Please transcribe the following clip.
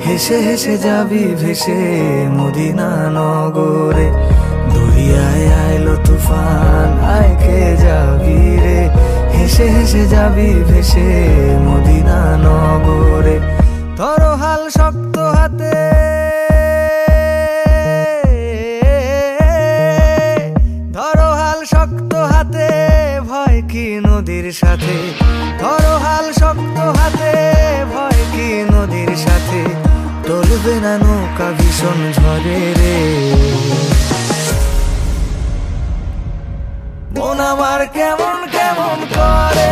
হেসে হেসে যাবি ভেসে মদিনা নগরে। দরিয়ায় আইলো তুফান, আয় কে যাবি রে, হেসে হেসে যাবি ভেসে মদিনা নগরে। ধরো হাল শক্ত হাতে, ধরো হাল শক্ত হাতে, ভয় কি নদীর সাথে। ধরো হাল শক্ত হাতে, ভয় কি নদীর সাথে। টলবে না নৌকা ভীষণ ঝড়ে রে, মন আমার কেমন কেমন করে।